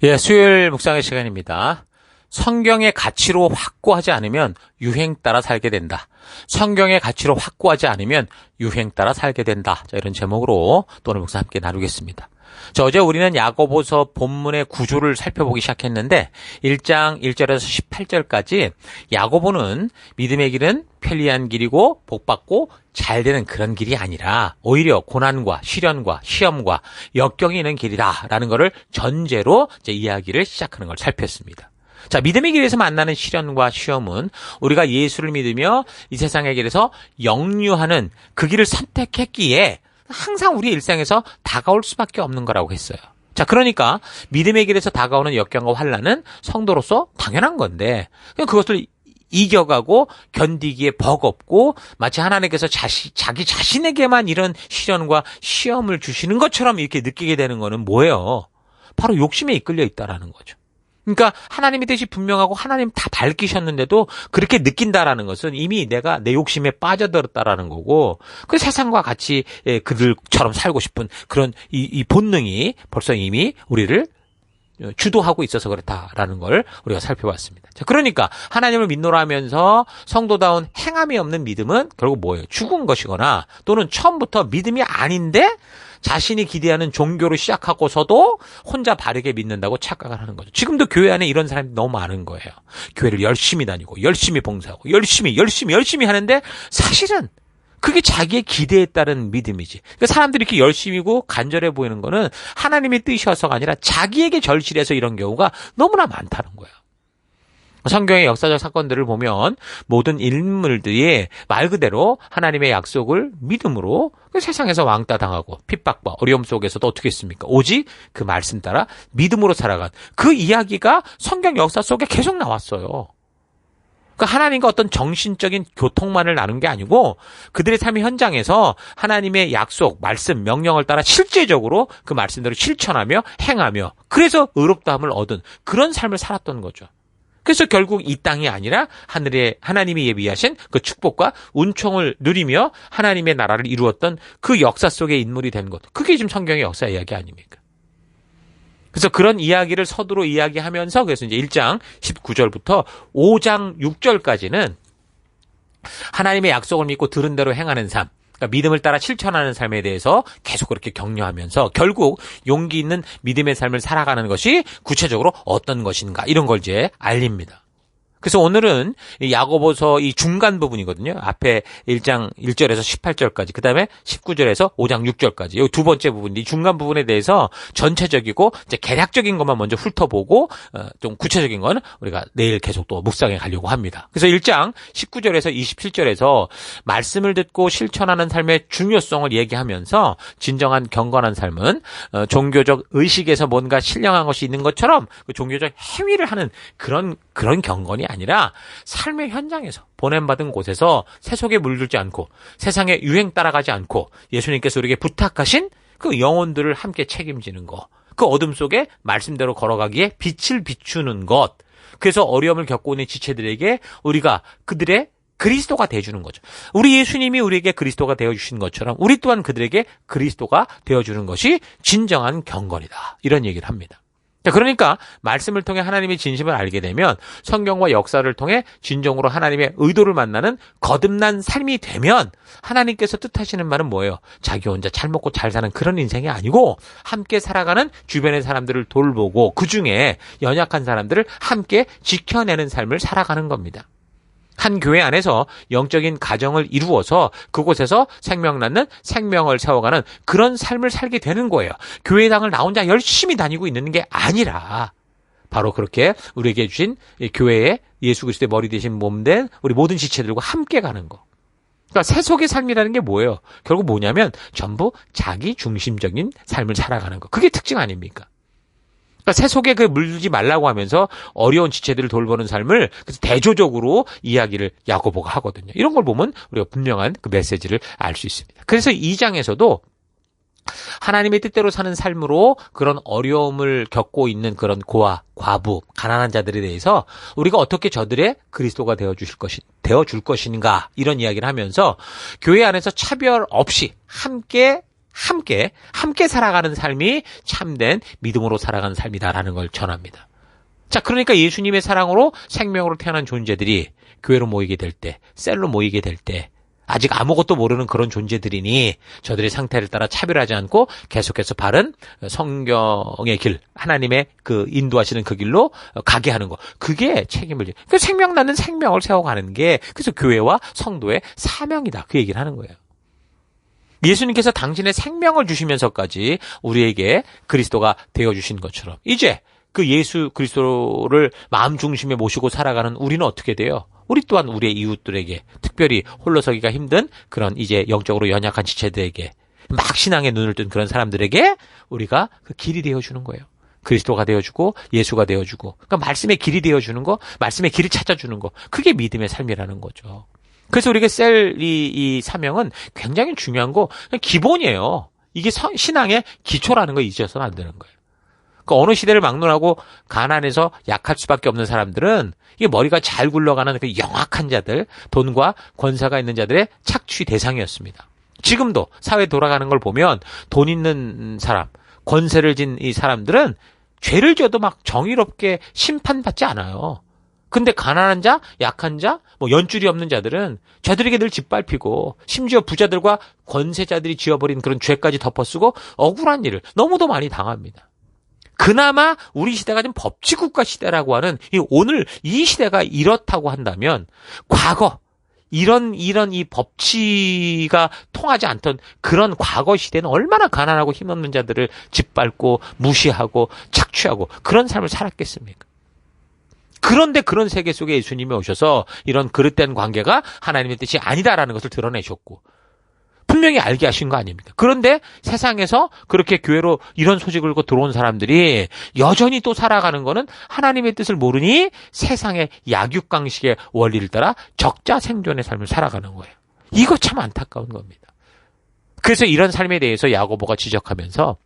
예, 수요일 묵상의 시간입니다. 성경의 가치로 확고하지 않으면 유행 따라 살게 된다. 성경의 가치로 확고하지 않으면 유행 따라 살게 된다. 자, 이런 제목으로 또 오늘 묵상 함께 나누겠습니다. 자, 어제 우리는 야고보서 본문의 구조를 살펴보기 시작했는데 1장 1절에서 18절까지 야고보는 믿음의 길은 편리한 길이고 복받고 잘 되는 그런 길이 아니라 오히려 고난과 시련과 시험과 역경이 있는 길이다라는 것을 전제로 이제 이야기를 시작하는 걸 살폈습니다. 자, 믿음의 길에서 만나는 시련과 시험은 우리가 예수를 믿으며 이 세상의 길에서 역류하는 그 길을 선택했기에 항상 우리 일상에서 다가올 수밖에 없는 거라고 했어요. 자, 그러니까 믿음의 길에서 다가오는 역경과 환난은 성도로서 당연한 건데 그것을 이겨가고 견디기에 버겁고 마치 하나님께서 자기 자신에게만 이런 시련과 시험을 주시는 것처럼 이렇게 느끼게 되는 거는 뭐예요? 바로 욕심에 이끌려 있다라는 거죠. 그러니까 하나님의 뜻이 분명하고 하나님 다 밝히셨는데도 그렇게 느낀다라는 것은 이미 내가 내 욕심에 빠져들었다라는 거고 그 세상과 같이 그들처럼 살고 싶은 그런 이 본능이 벌써 이미 우리를 주도하고 있어서 그렇다라는 걸 우리가 살펴봤습니다. 자, 그러니까 하나님을 믿노라 하면서 성도다운 행함이 없는 믿음은 결국 뭐예요? 죽은 것이거나 또는 처음부터 믿음이 아닌데 자신이 기대하는 종교로 시작하고서도 혼자 바르게 믿는다고 착각을 하는 거죠. 지금도 교회 안에 이런 사람이 너무 많은 거예요. 교회를 열심히 다니고 열심히 봉사하고 열심히 하는데 사실은 그게 자기의 기대에 따른 믿음이지. 그러니까 사람들이 이렇게 열심히고 간절해 보이는 거는 하나님의 뜻이어서가 아니라 자기에게 절실해서 이런 경우가 너무나 많다는 거예요. 성경의 역사적 사건들을 보면 모든 인물들이 말 그대로 하나님의 약속을 믿음으로 세상에서 왕따 당하고 핍박과 어려움 속에서도 어떻게 했습니까? 오직 그 말씀 따라 믿음으로 살아간 그 이야기가 성경 역사 속에 계속 나왔어요. 그러니까 하나님과 어떤 정신적인 교통만을 나눈 게 아니고 그들의 삶의 현장에서 하나님의 약속, 말씀, 명령을 따라 실제적으로 그 말씀대로 실천하며 행하며 그래서 의롭다함을 얻은 그런 삶을 살았던 거죠. 그래서 결국 이 땅이 아니라 하늘에 하나님이 예비하신 그 축복과 운총을 누리며 하나님의 나라를 이루었던 그 역사 속의 인물이 된 것. 그게 지금 성경의 역사 이야기 아닙니까? 그래서 그런 이야기를 서두로 이야기하면서 그래서 이제 1장 19절부터 5장 6절까지는 하나님의 약속을 믿고 들은 대로 행하는 삶, 그러니까 믿음을 따라 실천하는 삶에 대해서 계속 그렇게 격려하면서 결국 용기 있는 믿음의 삶을 살아가는 것이 구체적으로 어떤 것인가 이런 걸 이제 알립니다. 그래서 오늘은 야고보서 이 중간 부분이거든요. 앞에 1장 1절에서 18절까지, 그 다음에 19절에서 5장 6절까지. 이 두 번째 부분, 이 중간 부분에 대해서 전체적이고 이제 개략적인 것만 먼저 훑어보고 좀 구체적인 건 우리가 내일 계속 또 묵상해 가려고 합니다. 그래서 1장 19절에서 27절에서 말씀을 듣고 실천하는 삶의 중요성을 얘기하면서 진정한 경건한 삶은 종교적 의식에서 뭔가 신령한 것이 있는 것처럼 그 종교적 행위를 하는 그런 경건이 아니라 삶의 현장에서 보냄받은 곳에서 세속에 물들지 않고 세상에 유행 따라가지 않고 예수님께서 우리에게 부탁하신 그 영혼들을 함께 책임지는 것, 그 어둠 속에 말씀대로 걸어가기에 빛을 비추는 것, 그래서 어려움을 겪고 있는 지체들에게 우리가 그들의 그리스도가 되어주는 거죠. 우리 예수님이 우리에게 그리스도가 되어주신 것처럼 우리 또한 그들에게 그리스도가 되어주는 것이 진정한 경건이다. 이런 얘기를 합니다. 그러니까 말씀을 통해 하나님의 진심을 알게 되면 성경과 역사를 통해 진정으로 하나님의 의도를 만나는 거듭난 삶이 되면 하나님께서 뜻하시는 말은 뭐예요? 자기 혼자 잘 먹고 잘 사는 그런 인생이 아니고 함께 살아가는 주변의 사람들을 돌보고 그중에 연약한 사람들을 함께 지켜내는 삶을 살아가는 겁니다. 한 교회 안에서 영적인 가정을 이루어서 그곳에서 생명 낳는 생명을 세워가는 그런 삶을 살게 되는 거예요. 교회당을 나 혼자 열심히 다니고 있는 게 아니라 바로 그렇게 우리에게 주신 교회의 예수 그리스도의 머리 되신 몸된 우리 모든 지체들과 함께 가는 거. 그러니까 세속의 삶이라는 게 뭐예요? 결국 뭐냐면 전부 자기 중심적인 삶을 살아가는 거. 그게 특징 아닙니까? 그러니까 세속에 물들지 말라고 하면서 어려운 지체들을 돌보는 삶을 그래서 대조적으로 이야기를 야고보가 하거든요. 이런 걸 보면 우리가 분명한 그 메시지를 알 수 있습니다. 그래서 2장에서도 하나님의 뜻대로 사는 삶으로 그런 어려움을 겪고 있는 그런 고아, 과부, 가난한 자들에 대해서 우리가 어떻게 저들의 그리스도가 되어줄 것인가 이런 이야기를 하면서 교회 안에서 차별 없이 함께 함께 살아가는 삶이 참된 믿음으로 살아가는 삶이다라는 걸 전합니다. 자, 그러니까 예수님의 사랑으로 생명으로 태어난 존재들이 교회로 모이게 될 때, 셀로 모이게 될 때, 아직 아무것도 모르는 그런 존재들이니 저들의 상태를 따라 차별하지 않고 계속해서 바른 성경의 길, 하나님의 그 인도하시는 그 길로 가게 하는 거. 그게 책임을 져요. 그 생명 낳는 생명을 세워가는 게 그래서 교회와 성도의 사명이다. 그 얘기를 하는 거예요. 예수님께서 당신의 생명을 주시면서까지 우리에게 그리스도가 되어주신 것처럼 이제 그 예수 그리스도를 마음 중심에 모시고 살아가는 우리는 어떻게 돼요? 우리 또한 우리의 이웃들에게, 특별히 홀로서기가 힘든 그런 이제 영적으로 연약한 지체들에게, 막 신앙의 눈을 뜬 그런 사람들에게 우리가 그 길이 되어주는 거예요. 그리스도가 되어주고 예수가 되어주고, 그러니까 말씀의 길이 되어주는 거, 말씀의 길을 찾아주는 거, 그게 믿음의 삶이라는 거죠. 그래서 우리가 이 사명은 굉장히 중요한 거, 기본이에요. 이게 신앙의 기초라는 거 잊어서는 안 되는 거예요. 그러니까 어느 시대를 막론하고 가난해서 약할 수밖에 없는 사람들은 이게 머리가 잘 굴러가는 그 영악한 자들, 돈과 권세가 있는 자들의 착취 대상이었습니다. 지금도 사회 돌아가는 걸 보면 돈 있는 사람, 권세를 진 이 사람들은 죄를 져도 막 정의롭게 심판받지 않아요. 근데 가난한 자, 약한 자, 연줄이 없는 자들은 저들에게 늘 짓밟히고 심지어 부자들과 권세자들이 지어버린 그런 죄까지 덮어쓰고 억울한 일을 너무도 많이 당합니다. 그나마 우리 시대가 좀 법치국가 시대라고 하는 오늘 이 시대가 이렇다고 한다면 과거 이런 이 법치가 통하지 않던 그런 과거 시대는 얼마나 가난하고 힘없는 자들을 짓밟고 무시하고 착취하고 그런 삶을 살았겠습니까? 그런데 그런 세계 속에 예수님이 오셔서 이런 그릇된 관계가 하나님의 뜻이 아니다라는 것을 드러내셨고 분명히 알게 하신 거 아닙니까? 그런데 세상에서 그렇게 교회로 이런 소식을 듣고 들어온 사람들이 여전히 또 살아가는 거는 하나님의 뜻을 모르니 세상의 약육강식의 원리를 따라 적자 생존의 삶을 살아가는 거예요. 이거 참 안타까운 겁니다. 그래서 이런 삶에 대해서 야고보가 지적하면서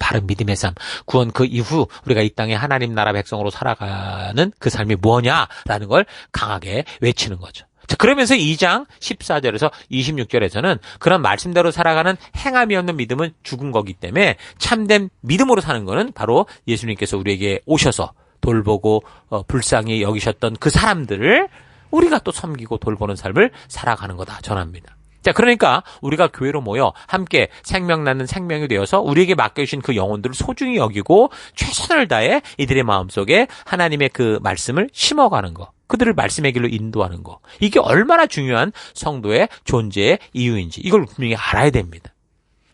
바른 믿음의 삶, 구원 그 이후 우리가 이 땅에 하나님 나라 백성으로 살아가는 그 삶이 뭐냐라는 걸 강하게 외치는 거죠. 자, 그러면서 2장 14절에서 26절에서는 그런 말씀대로 살아가는 행함이 없는 믿음은 죽은 거기 때문에 참된 믿음으로 사는 거는 바로 예수님께서 우리에게 오셔서 돌보고 불쌍히 여기셨던 그 사람들을 우리가 또 섬기고 돌보는 삶을 살아가는 거다 전합니다. 자, 그러니까 우리가 교회로 모여 함께 생명 낳는 생명이 되어서 우리에게 맡겨주신 그 영혼들을 소중히 여기고 최선을 다해 이들의 마음속에 하나님의 그 말씀을 심어가는 거. 그들을 말씀의 길로 인도하는 거. 이게 얼마나 중요한 성도의 존재의 이유인지 이걸 분명히 알아야 됩니다.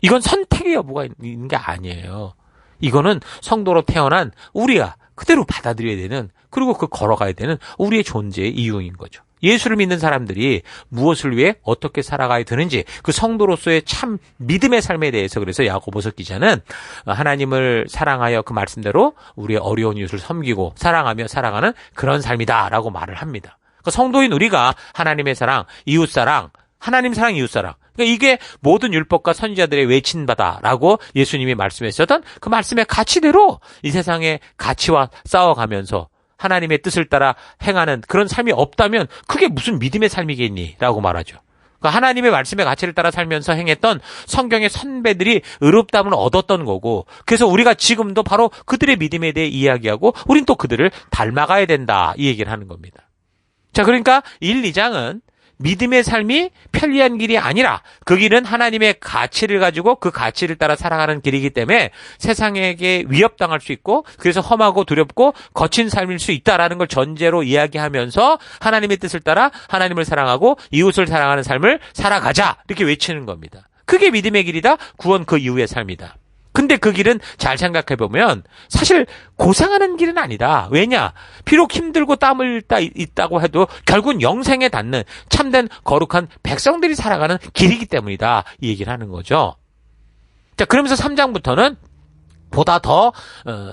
이건 선택의 여부가 있는 게 아니에요. 이거는 성도로 태어난 우리가 그대로 받아들여야 되는 그리고 그 걸어가야 되는 우리의 존재의 이유인 거죠. 예수를 믿는 사람들이 무엇을 위해 어떻게 살아가야 되는지 그 성도로서의 참 믿음의 삶에 대해서 그래서 야고보서 기자는 하나님을 사랑하여 그 말씀대로 우리의 어려운 이웃을 섬기고 사랑하며 살아가는 그런 삶이다라고 말을 합니다. 그러니까 성도인 우리가 하나님의 사랑, 이웃사랑, 하나님 사랑, 이웃사랑 그러니까 이게 모든 율법과 선지자들의 외친 바다라고 예수님이 말씀하셨던 그 말씀의 가치대로 이 세상의 가치와 싸워가면서 하나님의 뜻을 따라 행하는 그런 삶이 없다면 그게 무슨 믿음의 삶이겠니? 라고 말하죠. 그러니까 하나님의 말씀의 가치를 따라 살면서 행했던 성경의 선배들이 의롭다함을 얻었던 거고 그래서 우리가 지금도 바로 그들의 믿음에 대해 이야기하고 우린 또 그들을 닮아가야 된다. 이 얘기를 하는 겁니다. 자, 그러니까 1, 2장은 믿음의 삶이 편리한 길이 아니라 그 길은 하나님의 가치를 가지고 그 가치를 따라 살아가는 길이기 때문에 세상에게 위협당할 수 있고 그래서 험하고 두렵고 거친 삶일 수 있다라는 걸 전제로 이야기하면서 하나님의 뜻을 따라 하나님을 사랑하고 이웃을 사랑하는 삶을 살아가자 이렇게 외치는 겁니다. 그게 믿음의 길이다. 구원 그 이후의 삶이다. 근데 그 길은 잘 생각해보면 사실 고생하는 길은 아니다. 왜냐? 비록 힘들고 땀을 있다고 해도 결국은 영생에 닿는 참된 거룩한 백성들이 살아가는 길이기 때문이다. 이 얘기를 하는 거죠. 자, 그러면서 3장부터는 보다 더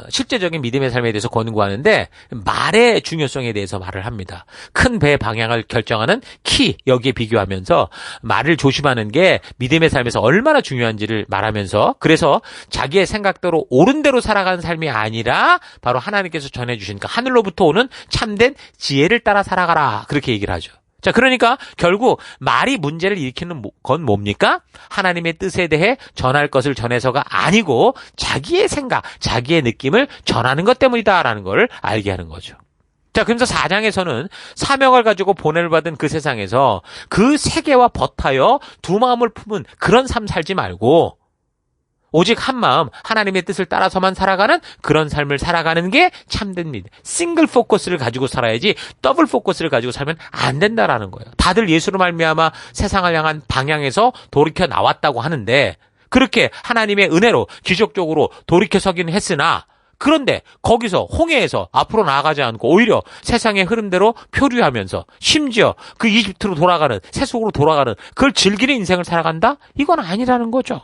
실제적인 믿음의 삶에 대해서 권고하는데 말의 중요성에 대해서 말을 합니다. 큰 배의 방향을 결정하는 키 여기에 비교하면서 말을 조심하는 게 믿음의 삶에서 얼마나 중요한지를 말하면서 그래서 자기의 생각대로 옳은 대로 살아가는 삶이 아니라 바로 하나님께서 전해주신 그 하늘로부터 오는 참된 지혜를 따라 살아가라 그렇게 얘기를 하죠. 자, 그러니까 결국 말이 문제를 일으키는 건 뭡니까? 하나님의 뜻에 대해 전할 것을 전해서가 아니고 자기의 생각, 자기의 느낌을 전하는 것 때문이다라는 걸 알게 하는 거죠. 자, 그러면서 4장에서는 사명을 가지고 보냄을 받은 그 세상에서 그 세계와 버타여 두 마음을 품은 그런 삶 살지 말고 오직 한 마음, 하나님의 뜻을 따라서만 살아가는 그런 삶을 살아가는 게 참된 믿음. 싱글 포커스를 가지고 살아야지 더블 포커스를 가지고 살면 안 된다라는 거예요. 다들 예수로 말미암아 세상을 향한 방향에서 돌이켜 나왔다고 하는데 그렇게 하나님의 은혜로 기적적으로 돌이켜 서긴 했으나 그런데 거기서 홍해에서 앞으로 나아가지 않고 오히려 세상의 흐름대로 표류하면서 심지어 그 이집트로 돌아가는 세속으로 돌아가는 그걸 즐기는 인생을 살아간다? 이건 아니라는 거죠.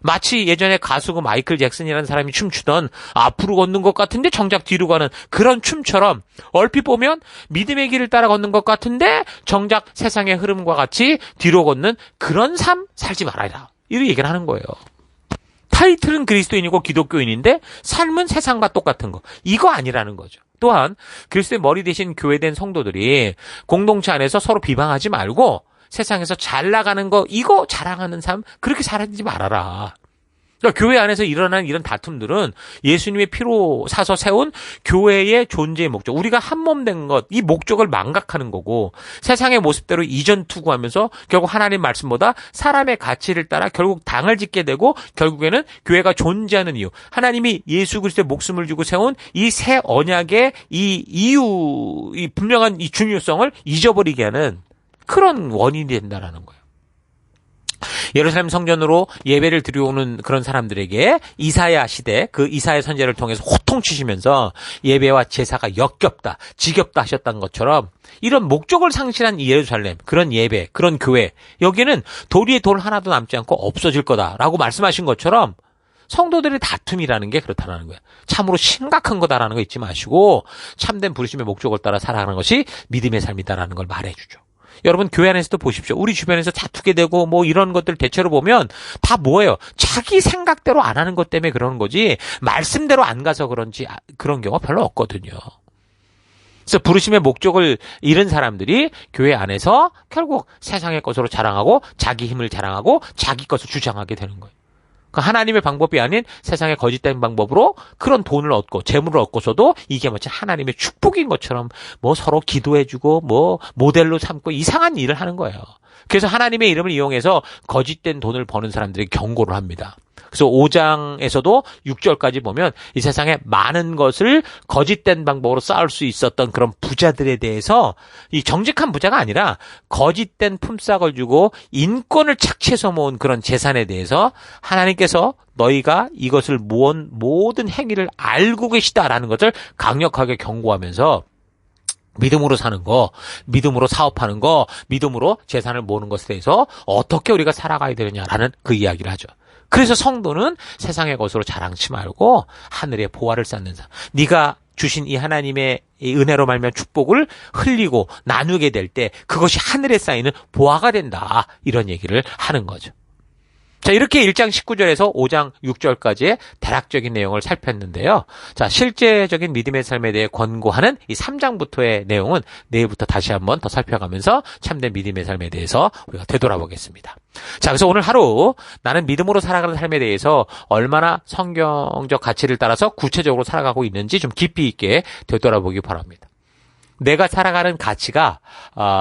마치 예전에 가수고 마이클 잭슨이라는 사람이 춤추던 앞으로 걷는 것 같은데 정작 뒤로 가는 그런 춤처럼 얼핏 보면 믿음의 길을 따라 걷는 것 같은데 정작 세상의 흐름과 같이 뒤로 걷는 그런 삶 살지 말아라. 이런 얘기를 하는 거예요. 타이틀은 그리스도인이고 기독교인인데 삶은 세상과 똑같은 거. 이거 아니라는 거죠. 또한 그리스도의 머리 대신 교회된 성도들이 공동체 안에서 서로 비방하지 말고 세상에서 잘 나가는 거 이거 자랑하는 삶 그렇게 살지 말아라. 그러니까 교회 안에서 일어나는 이런 다툼들은 예수님의 피로 사서 세운 교회의 존재의 목적, 우리가 한 몸 된 것, 이 목적을 망각하는 거고 세상의 모습대로 이전 투구하면서 결국 하나님 말씀보다 사람의 가치를 따라 결국 당을 짓게 되고 결국에는 교회가 존재하는 이유, 하나님이 예수 그리스도의 목숨을 주고 세운 이 새 언약의 이 이유, 이 분명한 이 중요성을 잊어버리게 하는 그런 원인이 된다라는 거예요. 예루살렘 성전으로 예배를 드려오는 그런 사람들에게 이사야 시대 그 이사야 선지자를 통해서 호통치시면서 예배와 제사가 역겹다, 지겹다 하셨던 것처럼 이런 목적을 상실한 이 예루살렘, 그런 예배, 그런 교회 여기는 도리에 돌 하나도 남지 않고 없어질 거다라고 말씀하신 것처럼 성도들의 다툼이라는 게 그렇다는 거예요. 참으로 심각한 거다라는 거 잊지 마시고 참된 부르심의 목적을 따라 살아가는 것이 믿음의 삶이다라는 걸 말해주죠. 여러분 교회 안에서도 보십시오. 우리 주변에서 다투게 되고 뭐 이런 것들 대체로 보면 다 뭐예요? 자기 생각대로 안 하는 것 때문에 그러는 거지 말씀대로 안 가서 그런지 그런 경우가 별로 없거든요. 그래서 부르심의 목적을 잃은 사람들이 교회 안에서 결국 세상의 것으로 자랑하고 자기 힘을 자랑하고 자기 것을 주장하게 되는 거예요. 그 하나님의 방법이 아닌 세상의 거짓된 방법으로 그런 돈을 얻고 재물을 얻고서도 이게 마치 하나님의 축복인 것처럼 뭐 서로 기도해주고 뭐 모델로 삼고 이상한 일을 하는 거예요. 그래서 하나님의 이름을 이용해서 거짓된 돈을 버는 사람들에게 경고를 합니다. 그래서 5장에서도 6절까지 보면 이 세상에 많은 것을 거짓된 방법으로 쌓을 수 있었던 그런 부자들에 대해서 이 정직한 부자가 아니라 거짓된 품삯을 주고 인권을 착취해서 모은 그런 재산에 대해서 하나님께서 너희가 이것을 모은 모든 행위를 알고 계시다라는 것을 강력하게 경고하면서 믿음으로 사는 거, 믿음으로 사업하는 거, 믿음으로 재산을 모으는 것에 대해서 어떻게 우리가 살아가야 되느냐라는 그 이야기를 하죠. 그래서 성도는 세상의 것으로 자랑치 말고 하늘의 보화를 쌓는 삶. 네가 주신 이 하나님의 이 은혜로 말미암아 축복을 흘리고 나누게 될 때 그것이 하늘에 쌓이는 보화가 된다. 이런 얘기를 하는 거죠. 자, 이렇게 1장 19절에서 5장 6절까지의 대략적인 내용을 살폈는데요. 자, 실제적인 믿음의 삶에 대해 권고하는 이 3장부터의 내용은 내일부터 다시 한번 더 살펴가면서 참된 믿음의 삶에 대해서 우리가 되돌아보겠습니다. 자, 그래서 오늘 하루 나는 믿음으로 살아가는 삶에 대해서 얼마나 성경적 가치를 따라서 구체적으로 살아가고 있는지 좀 깊이 있게 되돌아보기 바랍니다. 내가 살아가는 가치가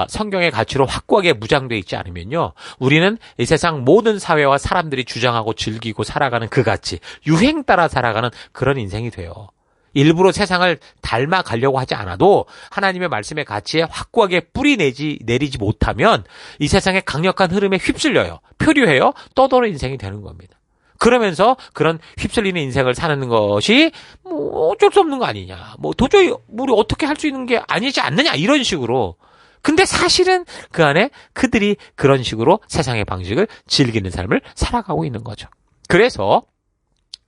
성경의 가치로 확고하게 무장되어 있지 않으면요. 우리는 이 세상 모든 사회와 사람들이 주장하고 즐기고 살아가는 그 가치, 유행 따라 살아가는 그런 인생이 돼요. 일부러 세상을 닮아가려고 하지 않아도 하나님의 말씀의 가치에 확고하게 뿌리 내리지 못하면 이 세상의 강력한 흐름에 휩쓸려요. 표류해요. 떠도는 인생이 되는 겁니다. 그러면서 그런 휩쓸리는 인생을 사는 것이 뭐 어쩔 수 없는 거 아니냐. 뭐 도저히 우리 어떻게 할 수 있는 게 아니지 않느냐. 이런 식으로. 근데 사실은 그 안에 그들이 그런 식으로 세상의 방식을 즐기는 삶을 살아가고 있는 거죠. 그래서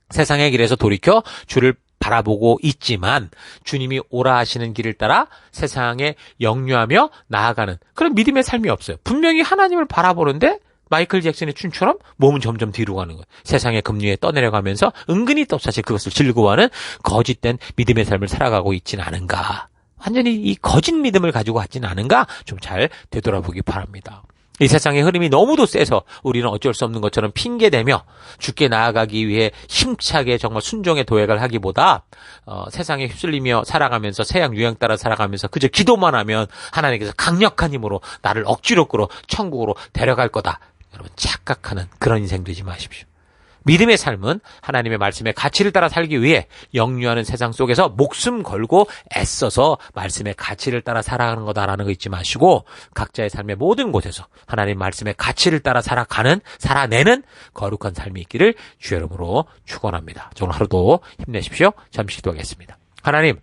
세상의 길에서 돌이켜 주를 바라보고 있지만 주님이 오라 하시는 길을 따라 세상에 역류하며 나아가는 그런 믿음의 삶이 없어요. 분명히 하나님을 바라보는데 마이클 잭슨의 춤처럼 몸은 점점 뒤로 가는 거예요. 세상의 급류에 떠내려가면서 은근히 또 사실 그것을 즐거워하는 거짓된 믿음의 삶을 살아가고 있지는 않은가. 완전히 이 거짓 믿음을 가지고 왔지는 않은가 좀 잘 되돌아보기 바랍니다. 이 세상의 흐름이 너무도 세서 우리는 어쩔 수 없는 것처럼 핑계대며 주께 나아가기 위해 힘차게 정말 순종의 도약을 하기보다 세상에 휩쓸리며 살아가면서 세상 유행 따라 살아가면서 그저 기도만 하면 하나님께서 강력한 힘으로 나를 억지로 끌어 천국으로 데려갈 거다. 여러분 착각하는 그런 인생 되지 마십시오. 믿음의 삶은 하나님의 말씀의 가치를 따라 살기 위해 역류하는 세상 속에서 목숨 걸고 애써서 말씀의 가치를 따라 살아가는 거다라는 거 잊지 마시고 각자의 삶의 모든 곳에서 하나님 말씀의 가치를 따라 살아내는 거룩한 삶이 있기를 주의 이름으로 축원합니다. 오늘 하루도 힘내십시오. 잠시 기도하겠습니다. 하나님,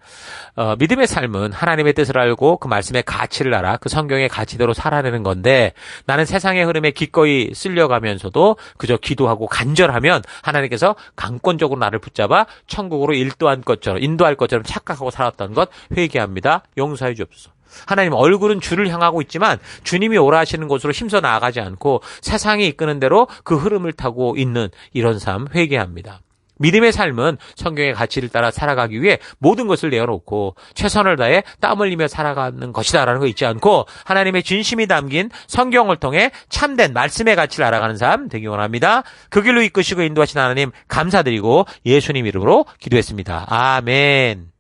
믿음의 삶은 하나님의 뜻을 알고 그 말씀의 가치를 알아 그 성경의 가치대로 살아내는 건데 나는 세상의 흐름에 기꺼이 쓸려가면서도 그저 기도하고 간절하면 하나님께서 강권적으로 나를 붙잡아 천국으로 인도할 것처럼 착각하고 살았던 것 회개합니다. 용서해 주옵소서. 하나님 얼굴은 주를 향하고 있지만 주님이 오라 하시는 곳으로 힘써 나아가지 않고 세상이 이끄는 대로 그 흐름을 타고 있는 이런 삶 회개합니다. 믿음의 삶은 성경의 가치를 따라 살아가기 위해 모든 것을 내어놓고 최선을 다해 땀 흘리며 살아가는 것이다라는 거 잊지 않고 하나님의 진심이 담긴 성경을 통해 참된 말씀의 가치를 알아가는 삶 되기 원합니다. 그 길로 이끄시고 인도하신 하나님 감사드리고 예수님 이름으로 기도했습니다. 아멘.